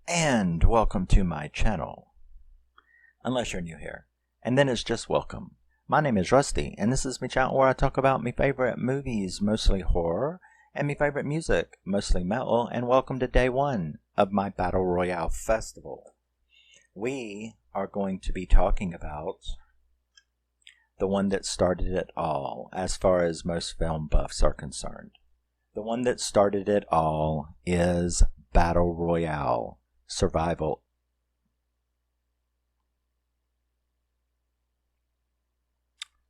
And welcome to my channel, unless you're new here, and then it's just welcome. My name is Rusty, and this is my channel where I talk about my favorite movies, mostly horror, and my favorite music, mostly metal, and welcome to day one of my Battle Royale festival. We are going to be talking about the one that started it all, as far as most film buffs are concerned. The one that started it all is Battle Royale. Survival.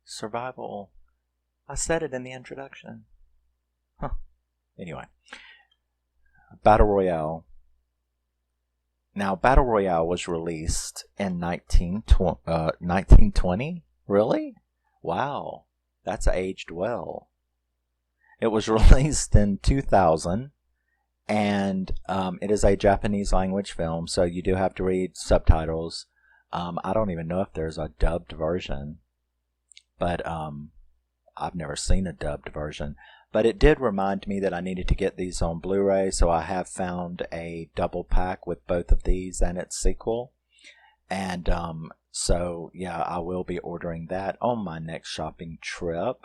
Survival. I said it in the introduction. Anyway. Battle Royale. Now, Battle Royale was released in 1920? Really? Wow. That's aged well. It was released in 2000. And it is a Japanese language film, so you do have to read subtitles. I don't even know if there's a dubbed version, but I've never seen a dubbed version. But it did remind me that I needed to get these on Blu-ray, so I have found a double pack with both of these and its sequel. And so, yeah, I will be ordering that on my next shopping trip.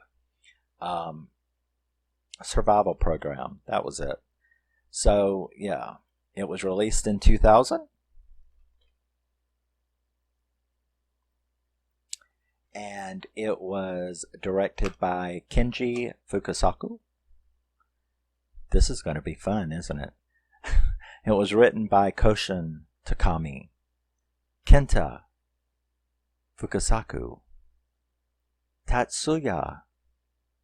Survival Program, that was it. So, yeah, it was released in 2000. And it was directed by Kinji Fukasaku. This is going to be fun, isn't it? It was written by Koushun Takami, Kenta Fukasaku, Tatsuya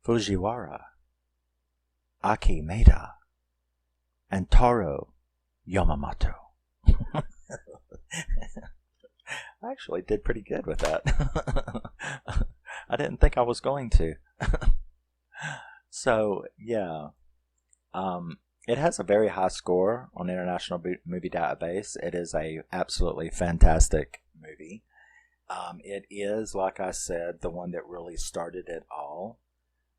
Fujiwara, Aki Maeda, and Tarô Yamamoto. I actually did pretty good with that. I didn't think I was going to. So, yeah. It has a very high score on International Movie Database. It is a absolutely fantastic movie. It is, like I said, the one that really started it all.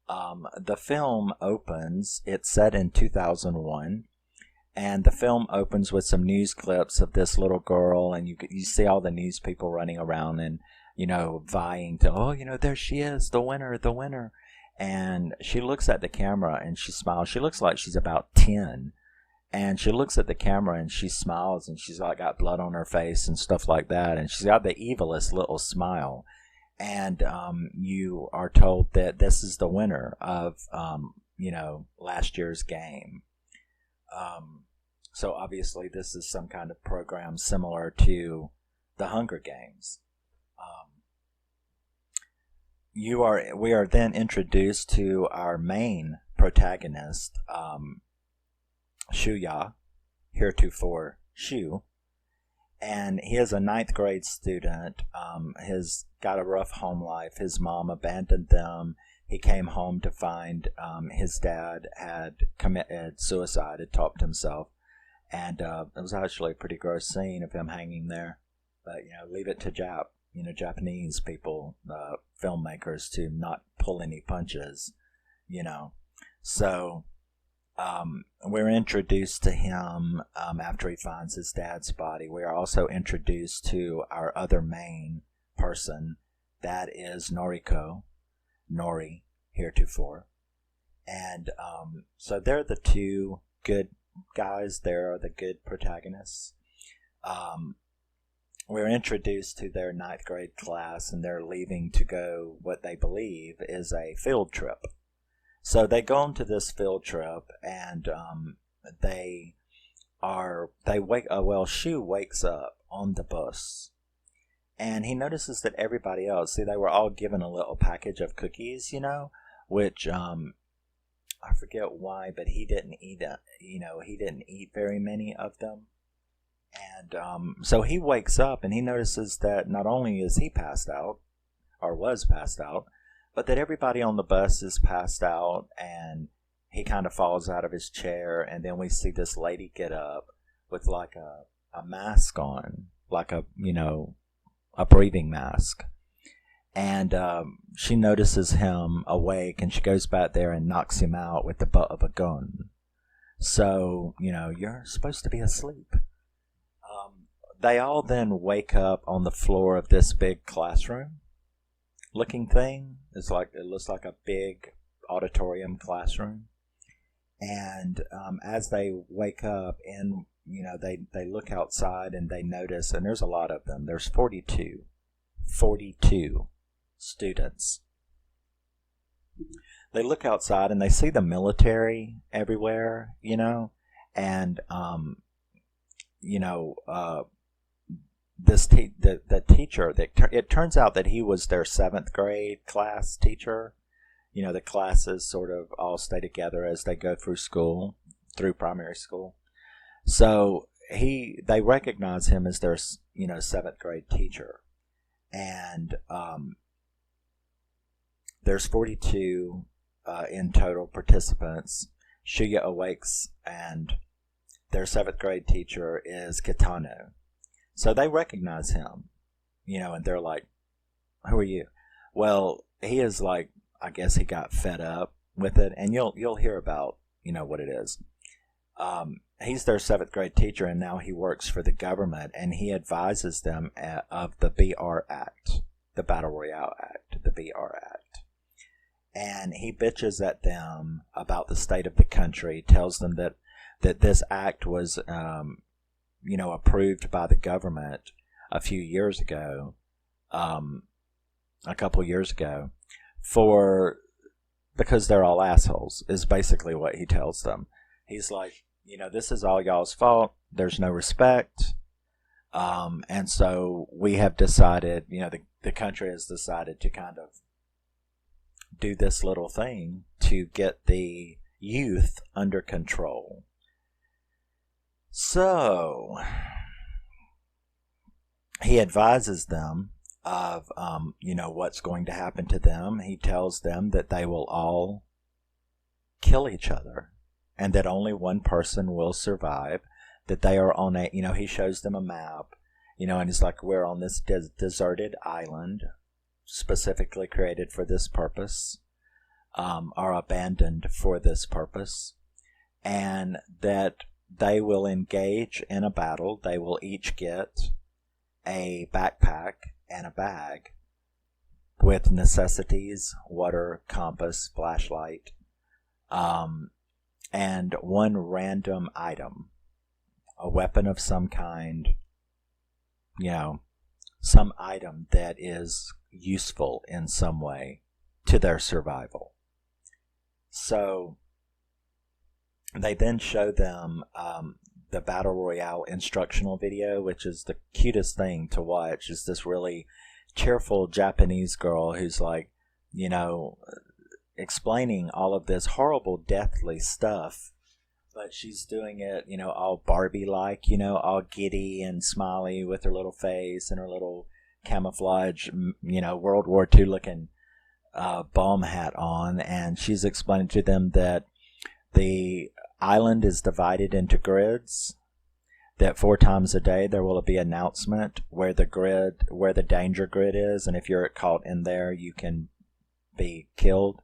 The film opens, it's set in 2001. And the film opens with some news clips of this little girl, and you see all the news people running around and, vying to, there she is, the winner, the winner. And she looks at the camera and she smiles. She looks like she's about 10. And she looks at the camera and she smiles, and she's like got blood on her face and stuff like that. And she's got the evilest little smile. And you are told that this is the winner of, last year's game. So obviously this is some kind of program similar to the Hunger Games. We are then introduced to our main protagonist, Shuya, heretofore Shu, and he is a 9th grade student. He's got a rough home life. His mom abandoned them. He came home to find his dad had committed suicide, had topped himself. And it was actually a pretty gross scene of him hanging there. But, leave it to Japanese people, filmmakers, to not pull any punches, So, we're introduced to him after he finds his dad's body. We are also introduced to our other main person, that is Noriko. Nori, heretofore. And so they're the two good guys. They're the good protagonists. We're introduced to their 9th grade class, and they're leaving to go what they believe is a field trip. So they go into this field trip, and Shu wakes up on the bus. And he notices that everybody else, they were all given a little package of cookies, which, I forget why, but he didn't eat it. He didn't eat very many of them. And so he wakes up and he notices that not only is he passed out, or was passed out, but that everybody on the bus is passed out, and he kind of falls out of his chair. And then we see this lady get up with like a mask on, like a breathing mask. And she notices him awake, and she goes back there and knocks him out with the butt of a gun. So, you're supposed to be asleep. they all then wake up on the floor of this big classroom looking thing. It looks like a big auditorium classroom. And as they wake up, and they look outside and they notice, and there's a lot of them. There's 42 students. They look outside and they see the military everywhere, and the teacher. It turns out that he was their 7th grade class teacher. The classes sort of all stay together as they go through primary school. So they recognize him as their 7th grade teacher, and there's 42 in total participants. Shuya awakes, and their 7th grade teacher is Kitano. So they recognize him, and they're like, "Who are you?" Well, he is like, I guess he got fed up with it, and you'll hear about what it is. He's their 7th grade teacher, and now he works for the government, and he advises them of the BR Act, the Battle Royale Act, the BR Act. And he bitches at them about the state of the country, tells them that this act was, approved by the government a couple years ago, because they're all assholes, is basically what he tells them. He's like, this is all y'all's fault. There's no respect. And so we have decided, the country has decided to kind of do this little thing to get the youth under control. So he advises them of, what's going to happen to them. He tells them that they will all kill each other, and that only one person will survive, that they are on he shows them a map, and he's like, we're on this deserted island, specifically created for this purpose, are abandoned for this purpose, and that they will engage in a battle. They will each get a backpack and a bag with necessities, water, compass, flashlight, and one random item, a weapon of some kind, some item that is useful in some way to their survival. So they then show them the Battle Royale instructional video, which is the cutest thing to watch. Is this really cheerful Japanese girl who's like, explaining all of this horrible, deathly stuff, but she's doing it, all Barbie-like, all giddy and smiley with her little face and her little camouflage, World War II looking bomb hat on, and she's explaining to them that the island is divided into grids, that 4 times a day there will be an announcement where the danger grid is, and if you're caught in there, you can be killed.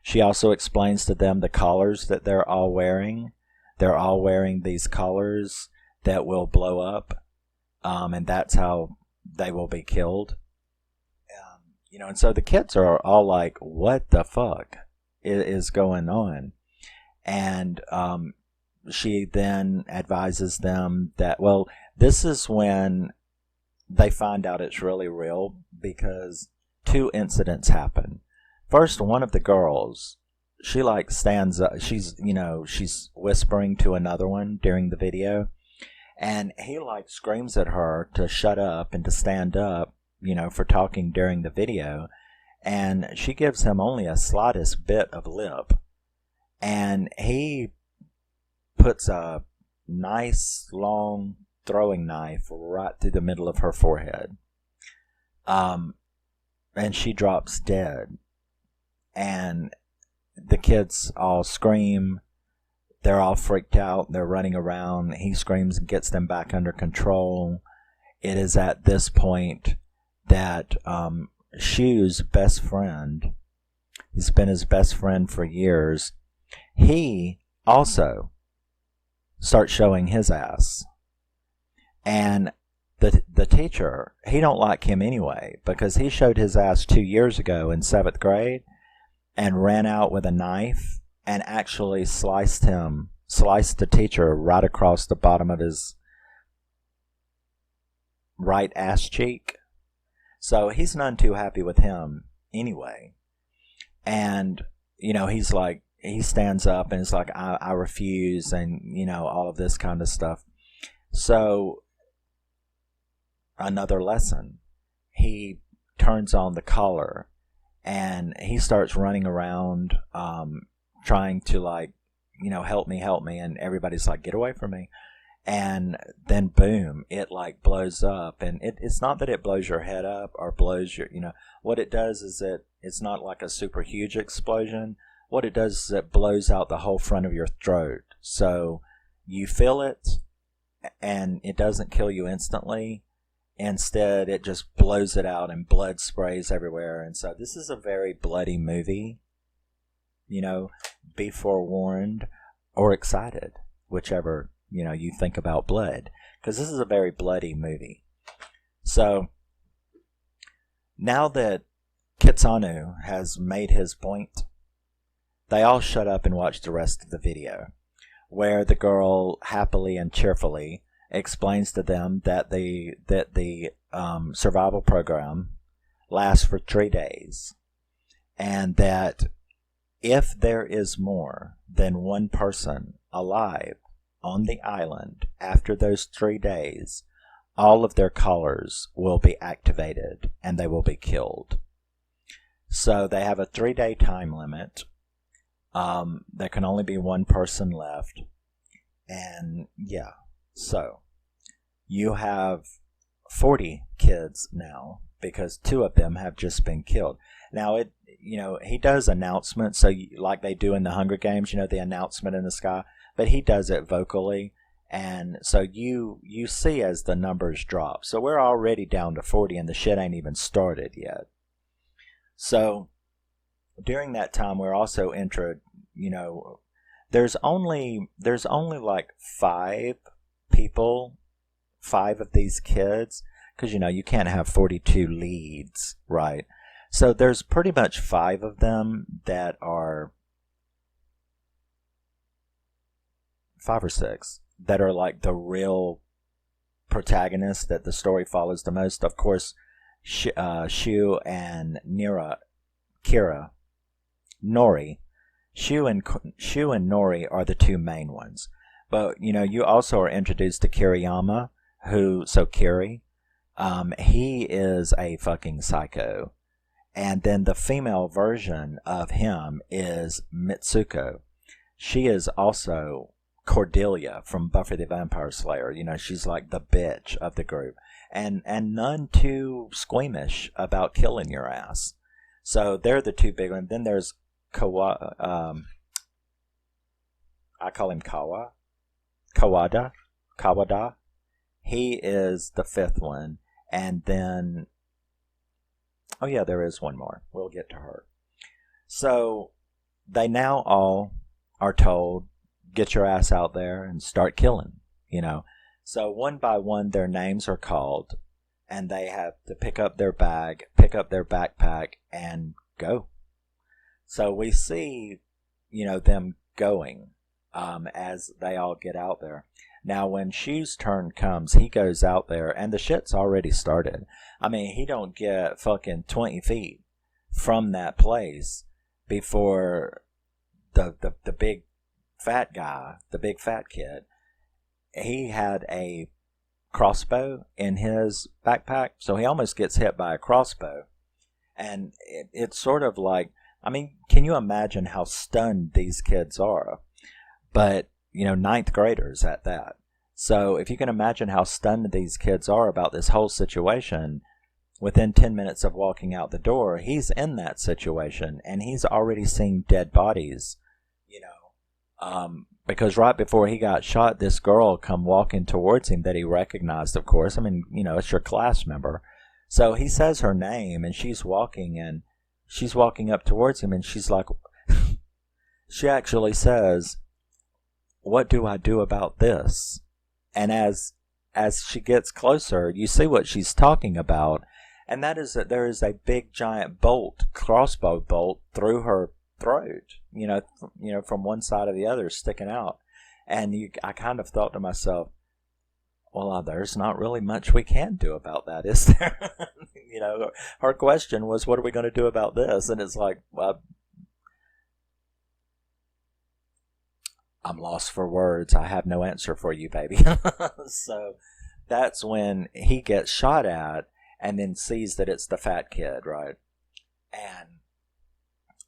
She also explains to them the collars that they're all wearing. They're all wearing these collars that will blow up, and that's how they will be killed. And so the kids are all like, what the fuck is going on? And she then advises them that, this is when they find out it's really real, because 2 incidents happen. First, one of the girls, she stands up, she's whispering to another one during the video, and he screams at her to shut up and to stand up, for talking during the video, and she gives him only a slightest bit of lip, and he puts a nice long throwing knife right through the middle of her forehead, and she drops dead. And the kids all scream. They're all freaked out. They're running around. He screams and gets them back under control. It is at this point that Shu's best friend, he's been his best friend for years, he also starts showing his ass. And the teacher, he don't like him anyway because he showed his ass 2 years ago in 7th grade and ran out with a knife and actually sliced the teacher right across the bottom of his right ass cheek. So he's none too happy with him anyway. And, he's like, he stands up and it's like, I refuse, and, all of this kind of stuff. So, another lesson. He turns on the collar and he starts running around, trying to, like, help me. And everybody's like, get away from me. And then boom, it like blows up, and it's not that it blows your head up or blows your, what it does is it's not like a super huge explosion. What it does is it blows out the whole front of your throat. So you feel it, and it doesn't kill you instantly. Instead, it just blows it out and blood sprays everywhere. And so this is a very bloody movie. Be forewarned or excited, whichever you think about blood, because this is a very bloody movie. So now that Kitano has made his point, they all shut up and watch the rest of the video, where the girl happily and cheerfully explains to them that the survival program lasts for 3 days, and that if there is more than one person alive on the island after those 3 days, all of their collars will be activated and they will be killed. So they have a 3-day time limit. There can only be one person left. And yeah, so you have 40 kids now because 2 of them have just been killed. Now, he does announcements, so like they do in the Hunger Games, the announcement in the sky. But he does it vocally, and so you see as the numbers drop. So we're already down to 40, and the shit ain't even started yet. So during that time, we're also there's only like 5 people, 5 of these kids, because you can't have 42 leads, right? So there's pretty much 5 of them that are 5 or 6 that are like the real protagonists that the story follows the most. Of course, Shu and Nori. Shu and Nori are the 2 main ones. But, you also are introduced to Kuriyama, Kiri, he is a fucking psycho. And then the female version of him is Mitsuko. She is also Cordelia from Buffy the Vampire Slayer. She's like the bitch of the group. And none too squeamish about killing your ass. So they're the 2 big ones. Then there's I call him Kawada. He is the 5th one. And then, oh yeah, there is one more. We'll get to her. So they now all are told, get your ass out there and start killing, So one by one, their names are called, and they have to pick up their bag, pick up their backpack, and go. So we see, them going as they all get out there. Now, when Shu's turn comes, he goes out there, and the shit's already started. I mean, he don't get fucking 20 feet from that place before the big fat guy, the big fat kid, he had a crossbow in his backpack, so he almost gets hit by a crossbow. And it's sort of like, I mean, can you imagine how stunned these kids are? But, 9th graders at that. So if you can imagine how stunned these kids are about this whole situation, within 10 minutes of walking out the door, he's in that situation, and he's already seen dead bodies, because right before he got shot, this girl come walking towards him that he recognized, of course. I mean, it's your class member. So he says her name, and she's walking up towards him, and she's like, she actually says, "What do I do about this?" And as as she gets closer, you see what she's talking about, and that is that there is a big giant bolt, crossbow bolt, through her throat. From one side to the other, sticking out. And I kind of thought to myself, well, there's not really much we can do about that, is there? Her question was, what are we going to do about this? And it's like, well, I'm lost for words. I have no answer for you, baby. So that's when he gets shot at and then sees that it's the fat kid, right? And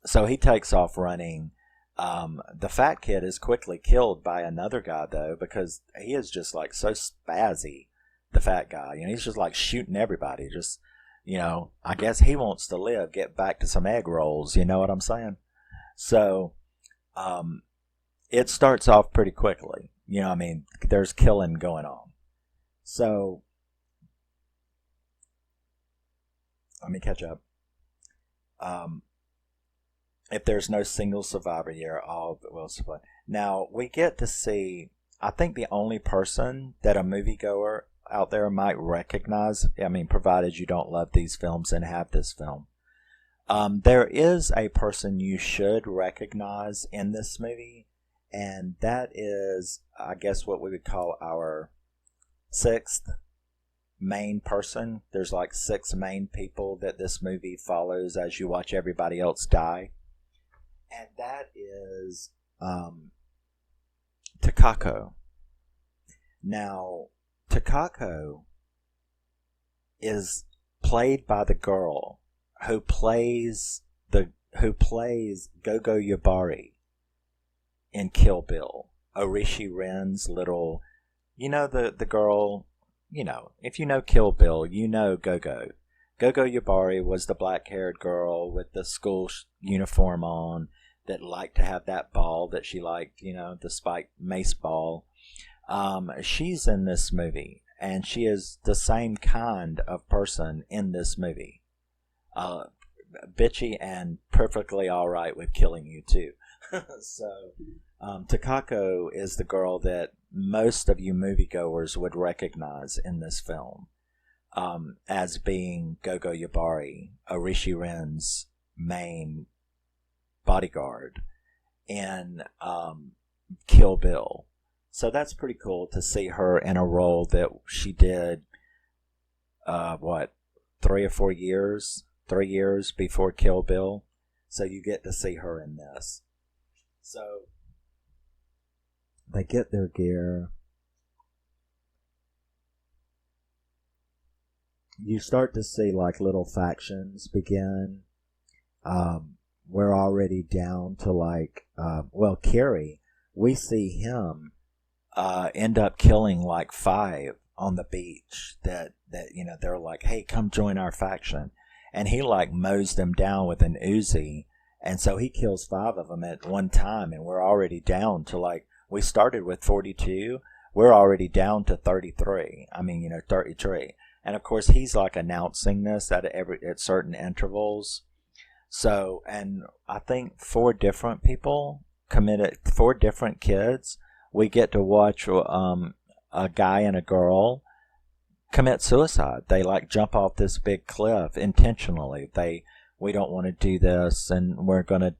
so he takes off running. The fat kid is quickly killed by another guy, though, because he is just like so spazzy, the fat guy. He's just like shooting everybody. Just, I guess he wants to live, get back to some egg rolls. You know what I'm saying? So, it starts off pretty quickly. There's killing going on. So, let me catch up. If there's no single survivor here, all will survive. Now, we get to see, I think the only person that a moviegoer out there might recognize, provided you don't love these films and have this film, there is a person you should recognize in this movie, and that is, I guess, what we would call our sixth main person. There's like 6 main people that this movie follows as you watch everybody else die. And that is Takako. Now, Takako is played by the girl who plays Gogo Yubari in Kill Bill. Orishi Ren's little, the girl, if you know Kill Bill, you know Gogo. Gogo Yubari was the black-haired girl with the school uniform on that liked to have that ball that she liked, the spiked mace ball. She's in this movie, and she is the same kind of person in this movie. Bitchy and perfectly alright with killing you, too. So, Takako is the girl that most of you moviegoers would recognize in this film. As being Gogo Yubari, Orishi Ren's main bodyguard in Kill Bill. So that's pretty cool to see her in a role that she did, 3 or 4 years? 3 years before Kill Bill. So you get to see her in this. So they get their gear. You start to see like little factions begin. We're already down to like, Kerry, we see him end up killing like 5 on the beach that they're like, hey, come join our faction. And he like mows them down with an Uzi. And so he kills 5 of them at one time. And we're already down to like, we started with 42. We're already down to 33. 33. And of course, he's like announcing this at certain intervals. So, and I think 4 different people committed, 4 different kids. We get to watch a guy and a girl commit suicide. They like jump off this big cliff intentionally. We don't want to do this, and we're gonna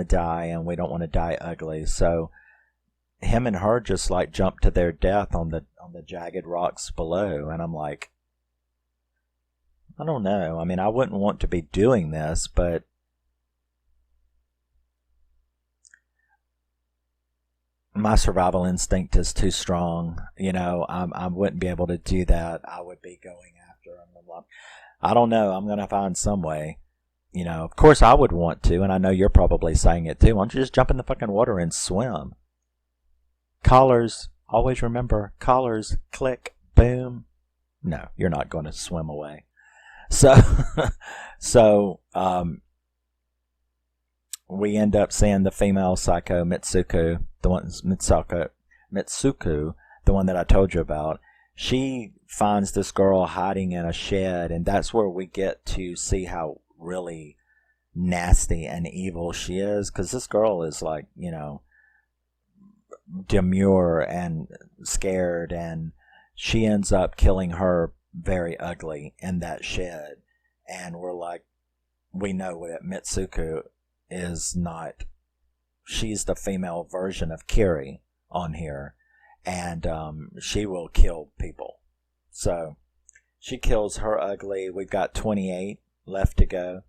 die, and we don't want to die ugly. So, him and her just like jump to their death on the jagged rocks below, and I'm like, I don't know. I wouldn't want to be doing this, but my survival instinct is too strong. I wouldn't be able to do that. I would be going after him. I don't know. I'm going to find some way. Of course I would want to, and I know you're probably saying it too. Why don't you just jump in the fucking water and swim? Collars. Always remember, collars. Click. Boom. No, you're not going to swim away. So we end up seeing the female psycho Mitsuku, the one that I told you about. She finds this girl hiding in a shed, and that's where we get to see how really nasty and evil she is, because this girl is like, demure and scared, and she ends up killing her very ugly in that shed. And we're like, we know that Mitsuko is not, she's the female version of Kiri on here. And she will kill people. So she kills her ugly. We've got 28 left to go.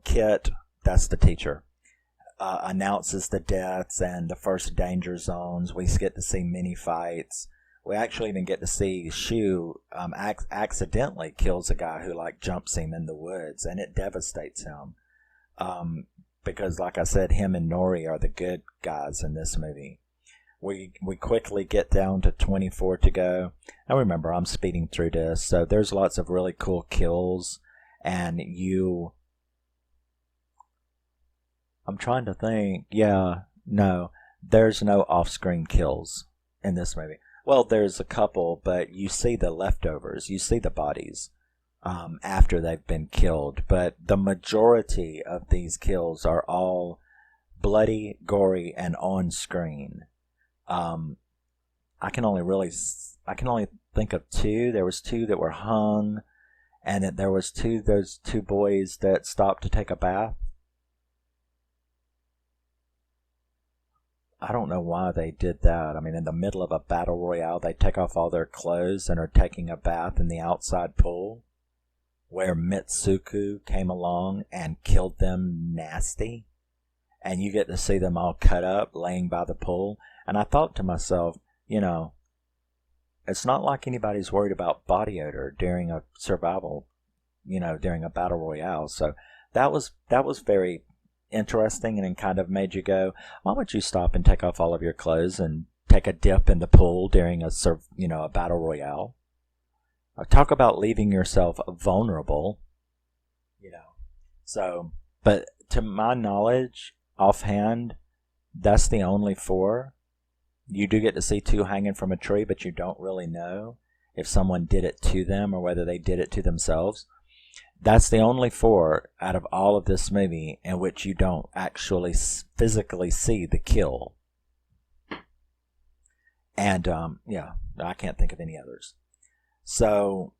Kit, that's the teacher, announces the deaths and the first danger zones. We get to see mini fights. We actually even get to see Shu accidentally kills a guy who like jumps him in the woods, and it devastates him. Because like I said, him and Nori are the good guys in this movie. We quickly get down to 24 to go. Now remember, I'm speeding through this, so there's lots of really cool kills, and I'm trying to think. Yeah, no, there's no off-screen kills in this movie. Well, there's a couple, but you see the leftovers. You see the bodies after they've been killed. But the majority of these kills are all bloody, gory, and on-screen. I can only think of two. There was two that were hung, and that there was those two boys that stopped to take a bath. I don't know why they did that. I mean, in the middle of a battle royale, they take off all their clothes and are taking a bath in the outside pool, where Mitsuko came along and killed them nasty. And you get to see them all cut up, laying by the pool. And I thought to myself, it's not like anybody's worried about body odor during a survival, during a battle royale. So that was very interesting, and it kind of made you go, why would you stop and take off all of your clothes and take a dip in the pool during a battle royale? Talk about leaving yourself vulnerable, So, but to my knowledge, offhand, that's the only 4. You do get to see 2 hanging from a tree, but you don't really know if someone did it to them or whether they did it to themselves. That's the only 4 out of all of this movie in which you don't actually physically see the kill. And, I can't think of any others. So,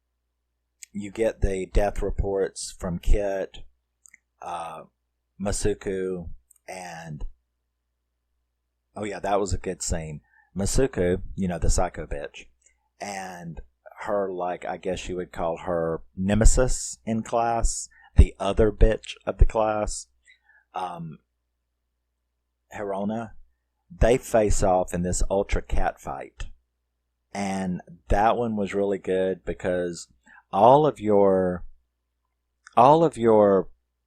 you get the death reports from Kit, Masuku, and... Oh yeah, that was a good scene. Masuku, the psycho bitch, and her, I guess you would call her nemesis in class, the other bitch of the class, Hirona, they face off in this ultra cat fight. And that one was really good because all of your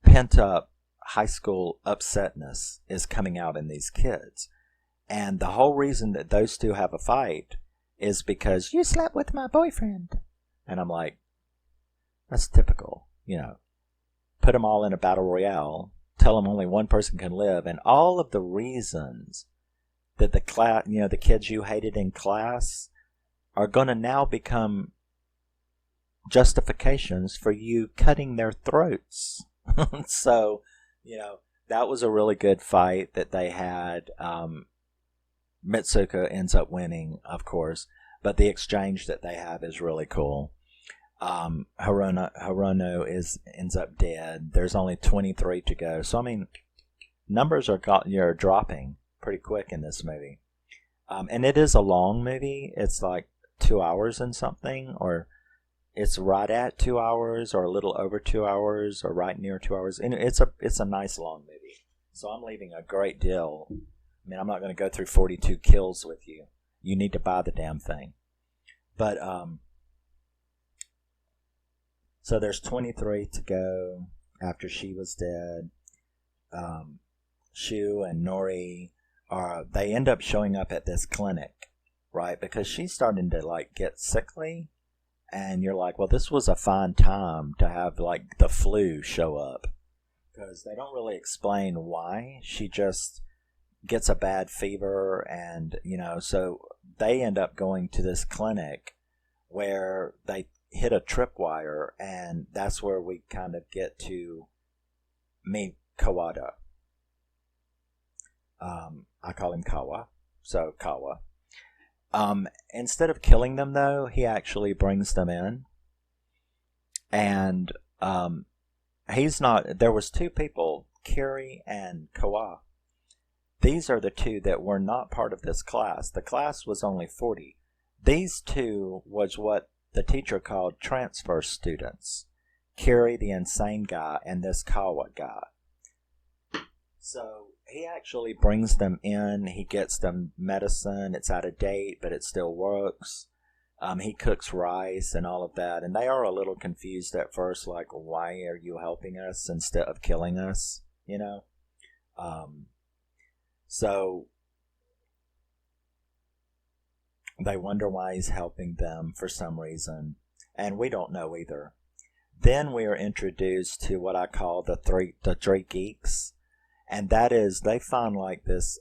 pent up high school upsetness is coming out in these kids. And the whole reason that those two have a fight is because you slept with my boyfriend. And I'm like, that's typical, Put them all in a battle royale, tell them only one person can live, and all of the reasons that the kids you hated in class are going to now become justifications for you cutting their throats. So, that was a really good fight that they had. Mitsuko ends up winning, of course, but the exchange that they have is really cool. Hirono ends up dead. There's only 23 to go. So, I mean, numbers are dropping pretty quick in this movie. And it is a long movie. It's like 2 hours and something, or it's right at 2 hours, or a little over 2 hours, or right near 2 hours. And it's a nice long movie. So I'm leaving a great deal. I mean, I'm not going to go through 42 kills with you. You need to buy the damn thing. But, so there's 23 to go after she was dead. Shu and Nori they end up showing up at this clinic, right? Because she's starting to, get sickly. And you're like, well, this was a fine time to have, the flu show up. Because they don't really explain why. She just gets a bad fever, and so they end up going to this clinic where they hit a tripwire, and that's where we kind of get to meet Kawada. I call him Kawa. so Kawa. Instead of killing them, though, he actually brings them in. And he's not... There was two people, Kiri and Kawa. These are the two that were not part of this class. The class was only 40. These two was what the teacher called transfer students. Kiri, the insane guy, and this Kawa guy. So he actually brings them in. He gets them medicine. It's out of date, but it still works. He cooks rice and all of that. And they are a little confused at first, like, why are you helping us instead of killing us? You know? So they wonder why he's helping them for some reason. And we don't know either. Then we are introduced to what I call the three geeks. And that is, they find like this,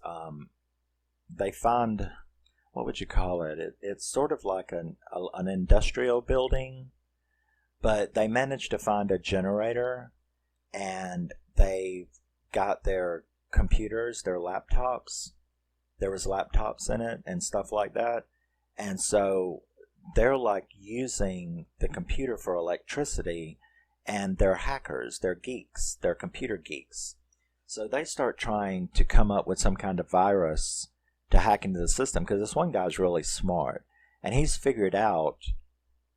they find, what would you call it? It's sort of like an industrial building, but they managed to find a generator, and they got their computers, their laptops. There was laptops in it and stuff like that. And so they're like using the computer for electricity, and they're hackers, they're geeks, they're computer geeks. So they start trying to come up with some kind of virus to hack into the system, because this one guy's really smart, and he's figured out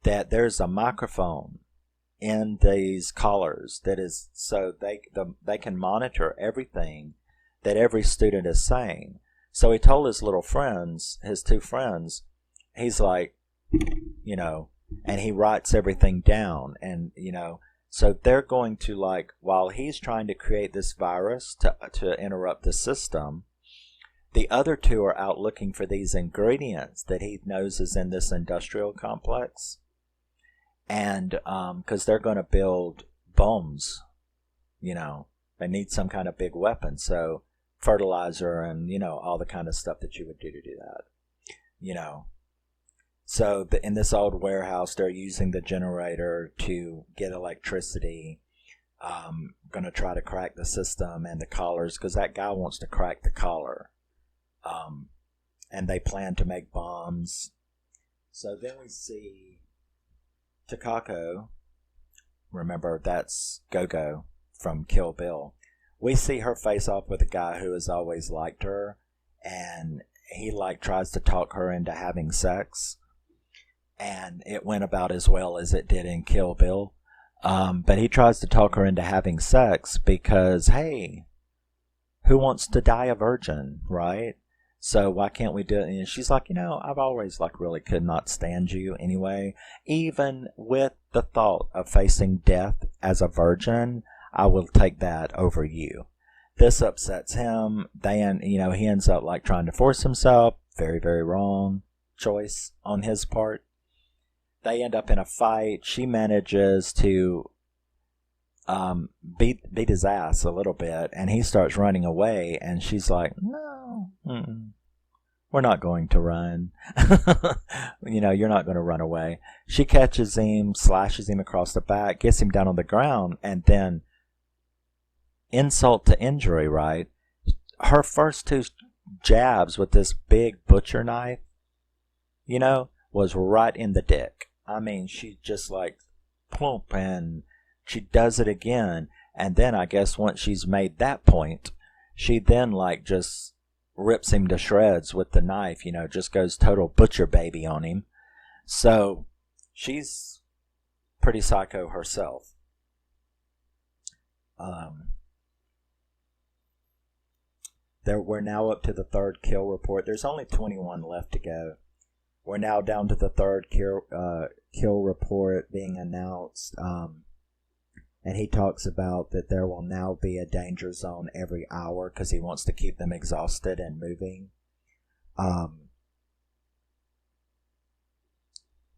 that there's a microphone in these collars that is so they can monitor everything that every student is saying. So he told his little friends, his two friends, he's like, you know, and he writes everything down, and you know. So they're going to, like, while he's trying to create this virus to interrupt the system, the other two are out looking for these ingredients that he knows is in this industrial complex. And because they're going to build bombs, you know, they need some kind of big weapon. So fertilizer and, you know, all the kind of stuff that you would do to do that, you know. So in this old warehouse, they're using the generator to get electricity. Going to try to crack the system and the collars, because that guy wants to crack the collar. And they plan to make bombs. So then we see Takako. Remember, that's Go-Go from Kill Bill. We see her face off with a guy who has always liked her, and he like tries to talk her into having sex. And it went about as well as it did in Kill Bill. But he tries to talk her into having sex because, hey, who wants to die a virgin, right? So why can't we do it? And she's like, you know, I've always like really could not stand you anyway. Even with the thought of facing death as a virgin, I will take that over you. This upsets him. Then, you know, he ends up like trying to force himself. Very, very wrong choice on his part. They end up in a fight. She manages to beat his ass a little bit, and he starts running away, and she's like, no, we're not going to run. You know, you're not going to run away. She catches him, slashes him across the back, gets him down on the ground, and then insult to injury, right? Her first two jabs with this big butcher knife, you know, was right in the dick. I mean, she just like plump, and she does it again. And then I guess once she's made that point, she then like just rips him to shreds with the knife, you know, just goes total butcher baby on him. So she's pretty psycho herself. We're now up to the third kill report. There's only 21 left to go. We're now down to the third kill report being announced. And he talks about that there will now be a danger zone every hour because he wants to keep them exhausted and moving.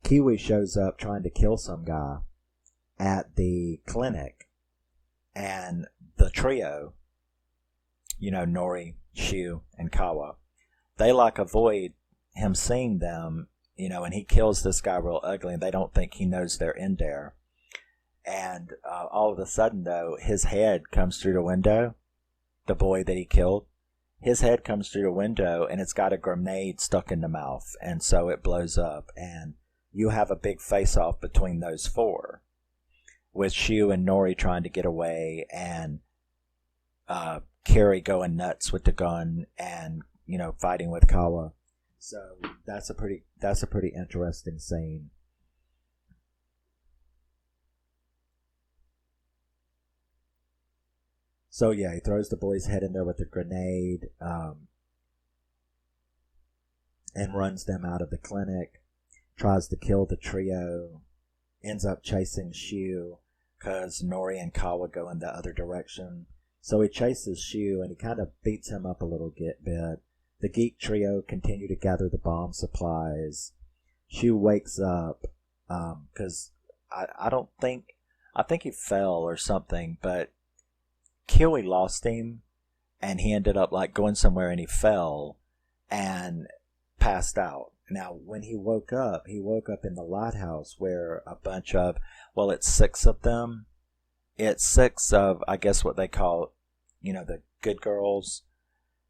Kiwi shows up trying to kill some guy at the clinic. And the trio, you know, Nori, Shu, and Kawa, they like avoid him seeing them, you know, and he kills this guy real ugly, and they don't think he knows they're in there. And all of a sudden, though, his head comes through the window, the boy that he killed, his head comes through the window and it's got a grenade stuck in the mouth, and so it blows up, and you have a big face-off between those four, with Shu and Nori trying to get away, and Carrie going nuts with the gun, and fighting with Kawa. So that's a pretty interesting scene. So yeah, he throws the boy's head in there with a grenade, and runs them out of the clinic. Tries to kill the trio. Ends up chasing Shu because Nori and Kawa go in the other direction. So he chases Shu and he kind of beats him up a little bit. The geek trio continue to gather the bomb supplies. Shu wakes up because I think he fell or something, but Kiwi lost him, and he ended up like going somewhere, and he fell and passed out. Now, when he woke up in the lighthouse where a bunch of, well, it's 6 of them. It's 6 of, I guess, what they call, the good girls.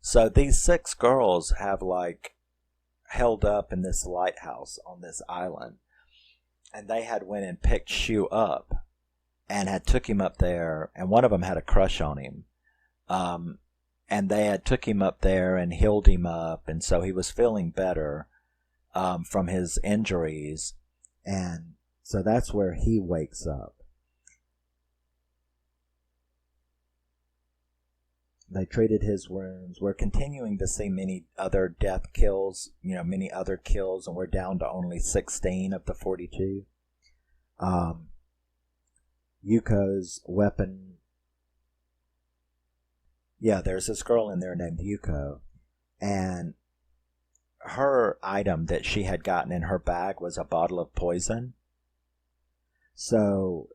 So these 6 girls have like held up in this lighthouse on this island, and they had went and picked Shu up and had took him up there, and one of them had a crush on him. And they had took him up there and healed him up, and so he was feeling better from his injuries, and so that's where he wakes up. They treated his wounds. We're continuing to see many other death kills, many other kills, and we're down to only 16 of the 42. Yuko's weapon. Yeah, there's this girl in there named Yuko, and her item that she had gotten in her bag was a bottle of poison. So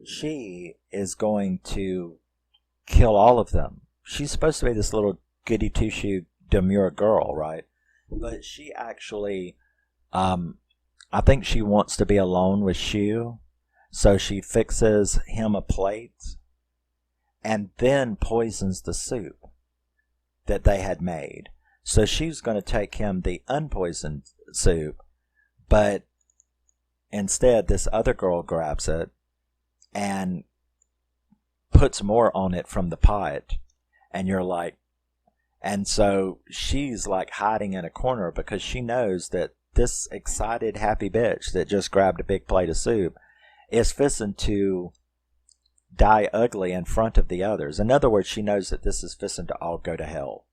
she is going to kill all of them. She's supposed to be this little goody two-shoe demure girl, right? But she actually, I think she wants to be alone with Shu. So she fixes him a plate and then poisons the soup that they had made. So she's going to take him the unpoisoned soup, but instead this other girl grabs it and puts more on it from the pot. And you're like, and so she's like hiding in a corner because she knows that this excited, happy bitch that just grabbed a big plate of soup is fixing to die ugly in front of the others. In other words, she knows that this is fixing to all go to hell.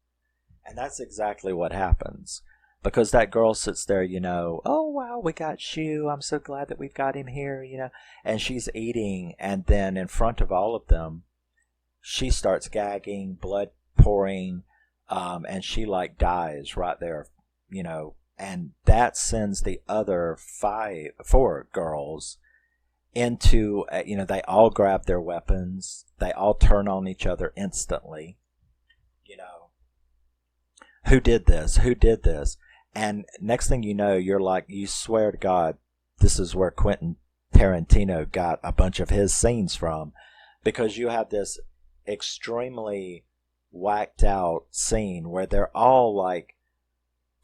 And that's exactly what happens. Because that girl sits there, oh, wow, we got Shu. I'm so glad that we've got him here, And she's eating, and then in front of all of them, she starts gagging, blood pouring, and she like dies right there, And that sends the other 4 girls into, they all grab their weapons. They all turn on each other instantly. Who did this? Who did this? And next thing you know, you're like, you swear to God, this is where Quentin Tarantino got a bunch of his scenes from. Because you have this extremely whacked out scene where they're all like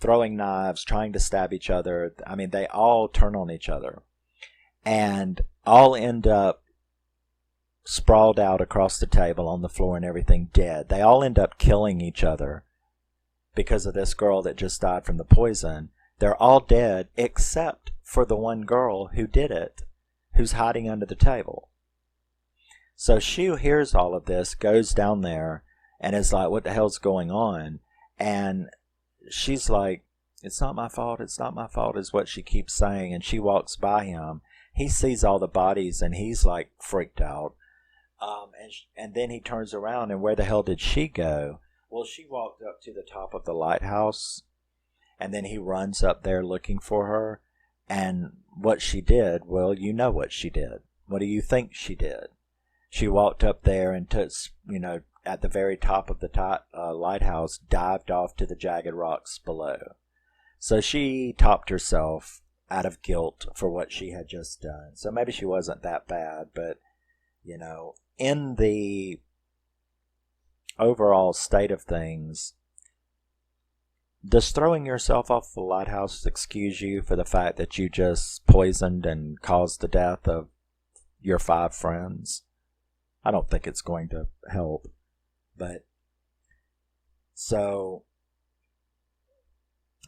throwing knives, trying to stab each other. I mean, they all turn on each other. And all end up sprawled out across the table on the floor and everything, dead. They all end up killing each other because of this girl that just died from the poison. They're all dead except for the one girl who did it, who's hiding under the table. So Shu hears all of this, goes down there, and is like, what the hell's going on? And she's like, it's not my fault, is what she keeps saying. And she walks by him. He sees all the bodies, and he's like freaked out. And then he turns around, and where the hell did she go? Well, she walked up to the top of the lighthouse, and then he runs up there looking for her. And what she did, well, you know what she did. What do you think she did? She walked up there and took, at the very top of the lighthouse, dived off to the jagged rocks below. So she topped herself out of guilt for what she had just done. So maybe she wasn't that bad, but, in the overall state of things, does throwing yourself off the lighthouse excuse you for the fact that you just poisoned and caused the death of your 5 friends? I don't think it's going to help. But, so,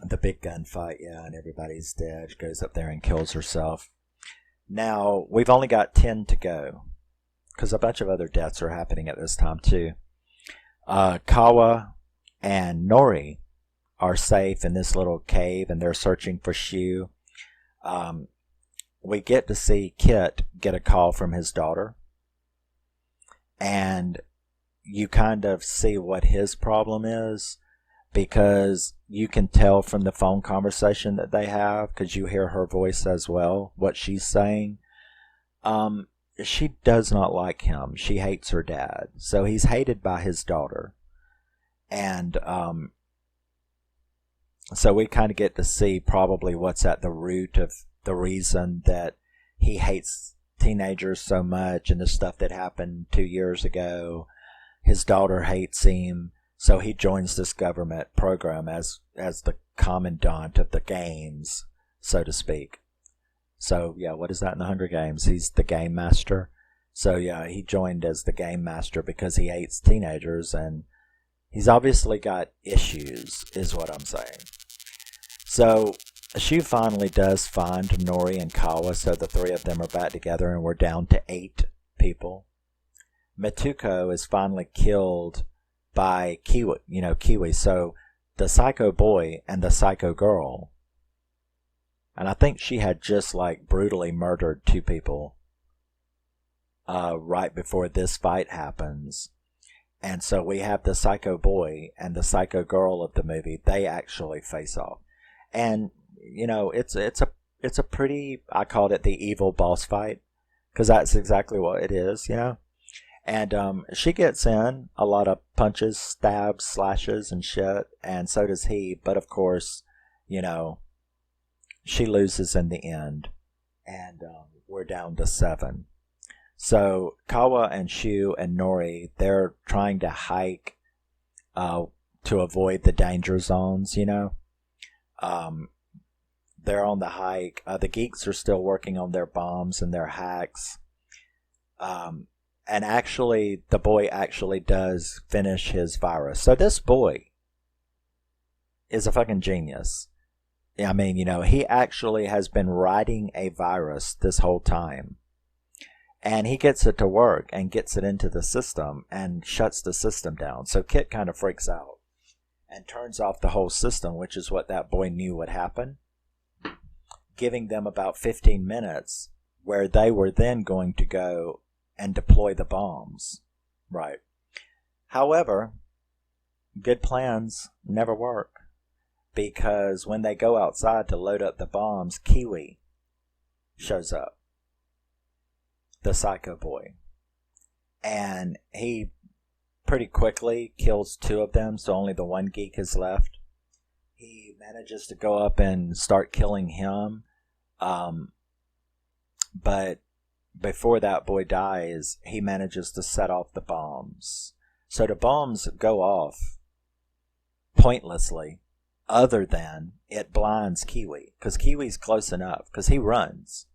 the big gunfight, yeah, and everybody's dead. She goes up there and kills herself. Now, we've only got 10 to go, because a bunch of other deaths are happening at this time, too. Kawa and Nori are safe in this little cave, and they're searching for Shu. We get to see Kit get a call from his daughter, and you kind of see what his problem is, because you can tell from the phone conversation that they have, because you hear her voice as well, what she's saying. She does not like him. She hates her dad. So he's hated by his daughter. And so we kind of get to see probably what's at the root of the reason that he hates teenagers so much, and the stuff that happened 2 years ago. His daughter hates him, so he joins this government program as the commandant of the games, so to speak. So, yeah, what is that in the Hunger Games? He's the game master. So, yeah, he joined as the game master because he hates teenagers, and he's obviously got issues, is what I'm saying. So, Shu finally does find Nori and Kawa, so the 3 of them are back together, and we're down to 8 people. Mituko is finally killed by Kiwi. So the psycho boy and the psycho girl. And I think she had just like brutally murdered 2 people right before this fight happens. And so we have the psycho boy and the psycho girl of the movie. They actually face off. And, it's a pretty, I called it the evil boss fight, because that's exactly what it is, And she gets in a lot of punches, stabs, slashes, and shit, and so does he. But of course, she loses in the end, and we're down to 7. So Kawa and Shu and Nori, they're trying to hike to avoid the danger zones, They're on the hike. The geeks are still working on their bombs and their hacks. And actually, the boy actually does finish his virus. So this boy is a fucking genius. I mean, he actually has been writing a virus this whole time. And he gets it to work and gets it into the system and shuts the system down. So Kit kind of freaks out and turns off the whole system, which is what that boy knew would happen, giving them about 15 minutes where they were then going to go and deploy the bombs. Right. However, good plans never work, because when they go outside to load up the bombs, Kiwi shows up, the psycho boy, and he pretty quickly kills 2 of them, so only the 1 geek is left. He manages to go up and start killing him, but before that boy dies, he manages to set off the bombs. So the bombs go off pointlessly, other than it blinds Kiwi, because Kiwi's close enough, because he runs,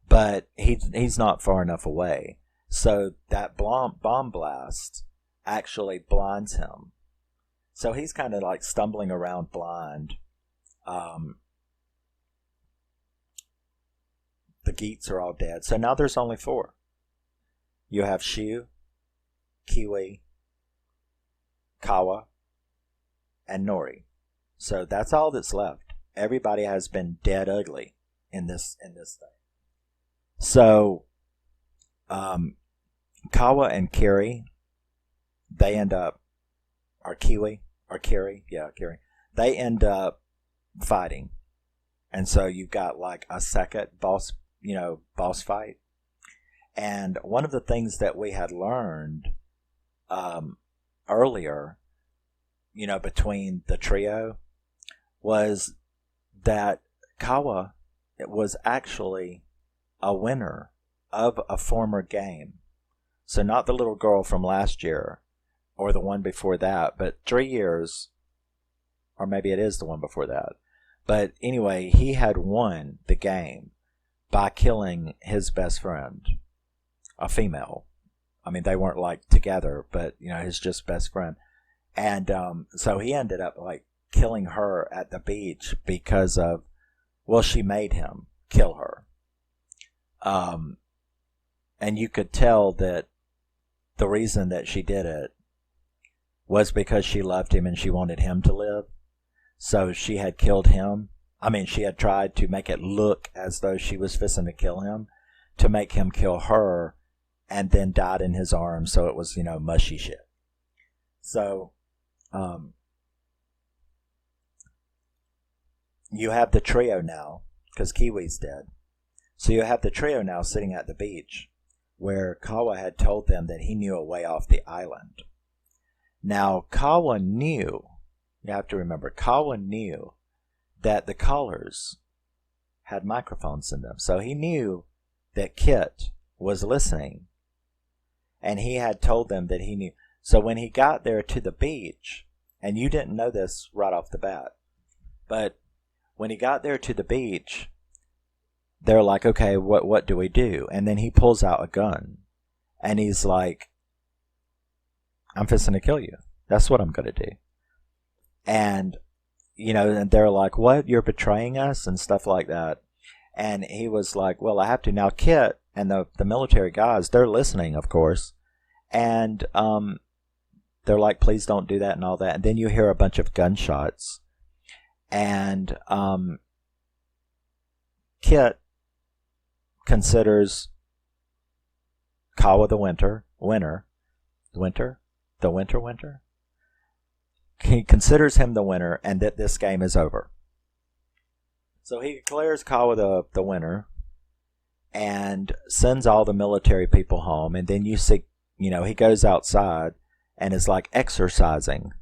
but he's not far enough away. So that bomb blast actually blinds him. So he's kind of like stumbling around blind. The geeks are all dead. So now there's only 4. You have Shu, Kiwi, Kawa, and Nori. So that's all that's left. Everybody has been dead ugly in this thing. So Kawa and Kiri, they end up, or Kiwi, or Kiri, yeah, Kiri. They end up fighting. And so you've got like a second boss fight. And one of the things that we had learned earlier, between the trio, was that Kawa was actually a winner of a former game. So not the little girl from last year or the one before that, but 3 years or maybe it is the one before that. But anyway, he had won the game by killing his best friend, a female. I mean, they weren't like together, but his just best friend. And so he ended up like killing her at the beach because of, well, she made him kill her. And you could tell that the reason that she did it was because she loved him and she wanted him to live. So she had killed him. I mean, she had tried to make it look as though she was fixing to kill him, to make him kill her, and then died in his arms. So it was, mushy shit. So, you have the trio now, because Kiwi's dead. So you have the trio now sitting at the beach, where Kawa had told them that he knew a way off the island. Now, Kawa knew, you have to remember, Kawa knew that the callers had microphones in them. So he knew that Kit was listening. And he had told them that he knew. So when he got there to the beach, and you didn't know this right off the bat, but when he got there to the beach, they're like, okay, what do we do? And then he pulls out a gun. And he's like, I'm fixing to kill you. That's what I'm going to do. And, and they're like, what? You're betraying us? And stuff like that. And he was like, well, I have to. Now, Kit and the military guys, they're listening, of course. And they're like, please don't do that and all that. And then you hear a bunch of gunshots. And Kit considers Kawa the winner. He considers him the winner and that this game is over. So he declares Kawa the winner and sends all the military people home. And then you see, he goes outside and is like exercising.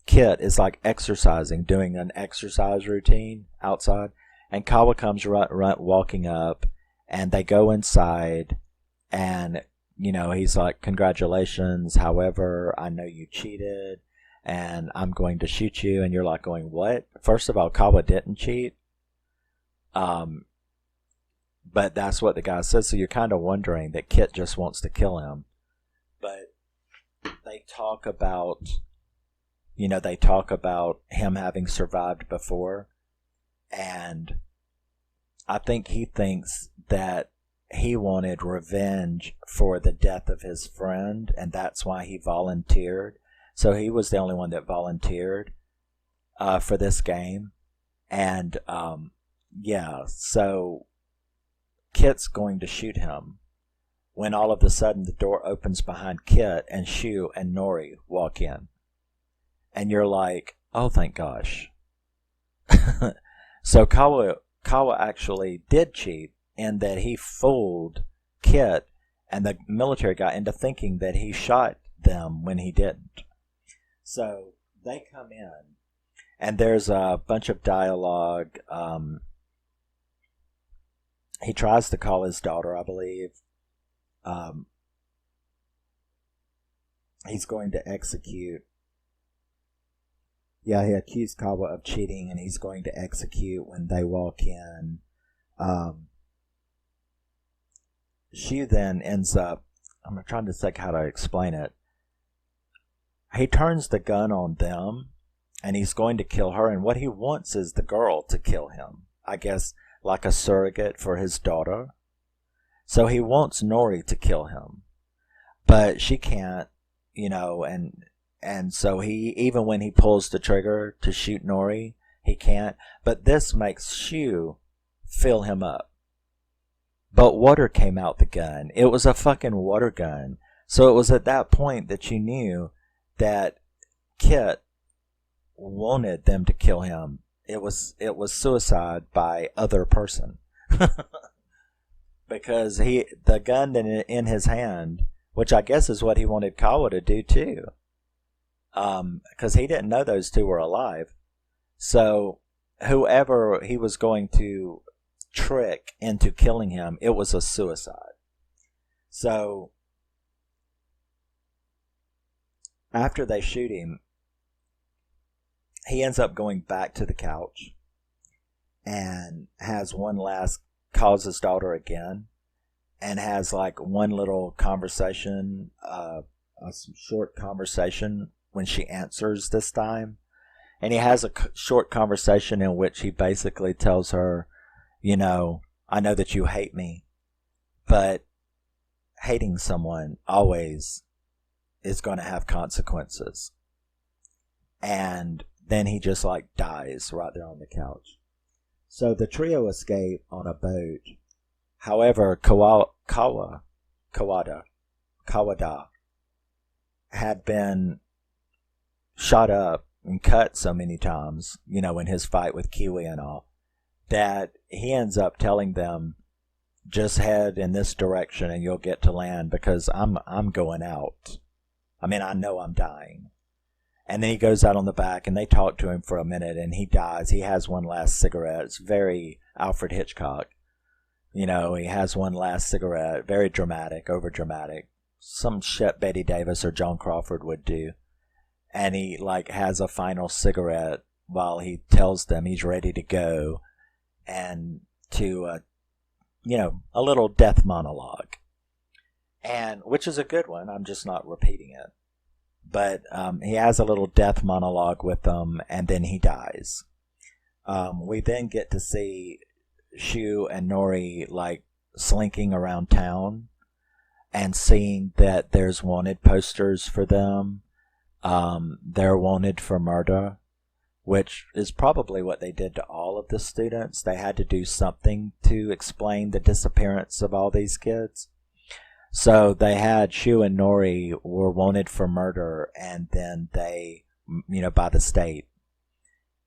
Kit is like exercising, doing an exercise routine outside. And Kawa comes walking up, and they go inside, and, he's like, congratulations, however, I know you cheated, and I'm going to shoot you. And you're like going, what? First of all, Kawa didn't cheat. But that's what the guy says, so you're kind of wondering that Kit just wants to kill him. But they talk about, him having survived before. And I think he thinks that he wanted revenge for the death of his friend, and that's why he volunteered. So he was the only one that volunteered for this game. And, so Kit's going to shoot him when all of a sudden the door opens behind Kit and Shu and Nori walk in. And you're like, oh, thank gosh. So Kawa actually did cheat in that he fooled Kit and the military guy into thinking that he shot them when he didn't. So they come in, and there's a bunch of dialogue. He tries to call his daughter, I believe. He's going to execute. Yeah, he accused Kawa of cheating, and he's going to execute when they walk in. She then ends up, I'm trying to think how to explain it. He turns the gun on them, and he's going to kill her, and what he wants is the girl to kill him. I guess like a surrogate for his daughter. So he wants Nori to kill him. But she can't, and so even when he pulls the trigger to shoot Nori, he can't. But this makes Shu fill him up. But water came out the gun. It was a fucking water gun. So it was at that point that you knew that Kit wanted them to kill him. It was suicide by other person. Because the gun in his hand, which I guess is what he wanted Kawa to do too. Because he didn't know those two were alive. So whoever he was going to trick into killing him, it was a suicide. So after they shoot him, he ends up going back to the couch and has one last, calls his daughter again, and has like one little conversation, a short conversation when she answers this time. And he has a short conversation in which he basically tells her, you know, I know that you hate me, but hating someone always is going to have consequences. And then he just like dies right there on the couch. So the trio escape on a boat. However, Kawada had been shot up and cut so many times, you know, in his fight with Kiwi and all, that he ends up telling them, just head in this direction and you'll get to land, because I'm going out. I mean, I know I'm dying. And then he goes out on the back and they talk to him for a minute and he dies. He has one last cigarette. It's very Alfred Hitchcock. You know, he has one last cigarette. Very dramatic, over dramatic. Some shit Betty Davis or Joan Crawford would do. And he like has a final cigarette while he tells them he's ready to go, and to you know, a little death monologue, and which is a good one. I'm just not repeating it, but he has a little death monologue with them, and then he dies. We then get to see Shu and Nori like slinking around town and seeing that there's wanted posters for them. They're wanted for murder, which is probably what they did to all of the students. They had to do something to explain the disappearance of all these kids. So they had Shu and Nori were wanted for murder, and then they, you know, by the state.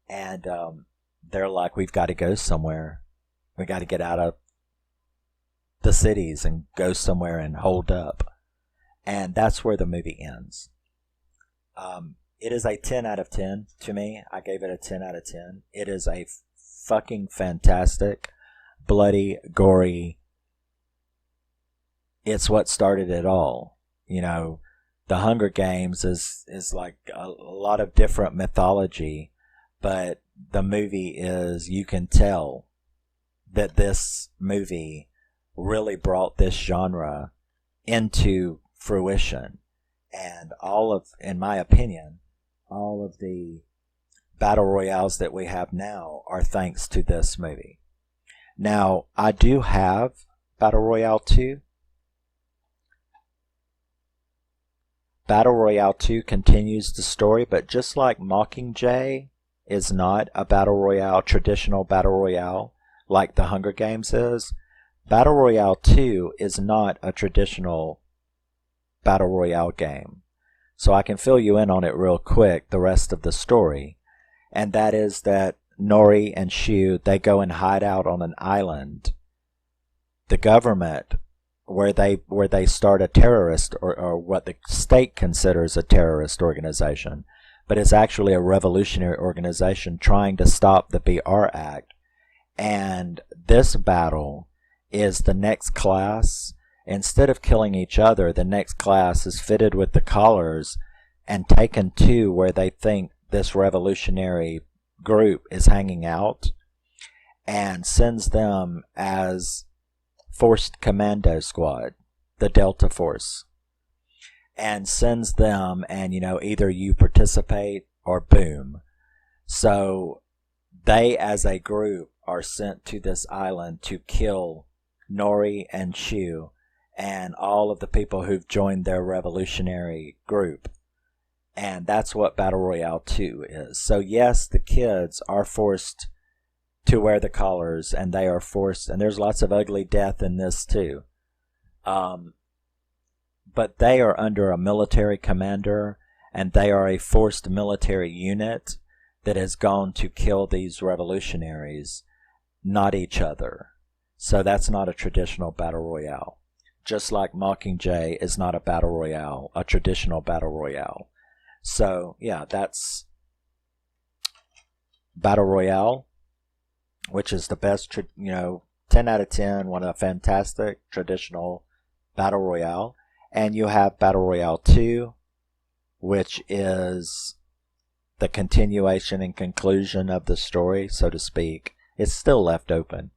And they're like, we've got to go somewhere. We got to get out of the cities and go somewhere and hold up. And that's where the movie ends. It is a 10 out of 10 to me. I gave it a 10 out of 10. It is a fucking fantastic, bloody, gory. It's what started it all. You know, the Hunger Games is like a lot of different mythology, but the movie is, you can tell that this movie really brought this genre into fruition. And all of, in my opinion, all of the battle royales that we have now are thanks to this movie. Now, I do have Battle Royale 2. Battle Royale 2 continues the story, but just like Mockingjay is not a battle royale, traditional battle royale, like the Hunger Games is, Battle Royale 2 is not a traditional battle royale game. So I can fill you in on it real quick, the rest of the story. And that is that Nori and Shu, they go and hide out on an island. The government, where they start a terrorist, or what the state considers a terrorist organization, but it's actually a revolutionary organization trying to stop the BR Act. And this battle is the next class. Instead of killing each other, the next class is fitted with the collars and taken to where they think this revolutionary group is hanging out, and sends them as Forced Commando Squad, the Delta Force, and sends them, and you know, either you participate or boom. So they as a group are sent to this island to kill Nori and Shu and all of the people who've joined their revolutionary group. And that's what Battle Royale 2 is. So yes, the kids are forced to wear the collars, and they are forced, and there's lots of ugly death in this too. But they are under a military commander, and they are a forced military unit that has gone to kill these revolutionaries, not each other. So that's not a traditional battle royale. Just like Mockingjay is not a battle royale, a traditional battle royale. So yeah, that's Battle Royale, which is the best, 10 out of 10, one of the fantastic traditional Battle Royale. And you have Battle Royale 2, which is the continuation and conclusion of the story, so to speak, is still left open.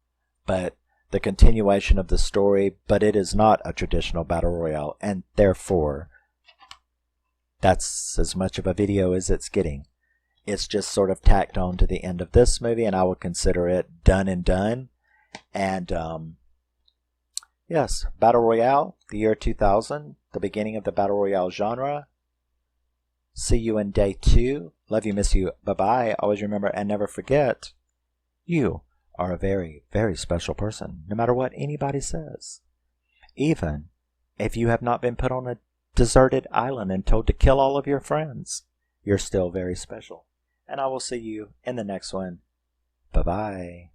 But the continuation of the story, but it is not a traditional battle royale, and therefore that's as much of a video as it's getting. It's just sort of tacked on to the end of this movie, and I would consider it done and done. And yes, Battle Royale, the year 2000, the beginning of the Battle Royale genre. See you in day 2. Love you, miss you. Bye-bye. Always remember and never forget, you are a very, very special person, no matter what anybody says. Even if you have not been put on a deserted island and told to kill all of your friends, you're still very special. And I will see you in the next one. Bye-bye.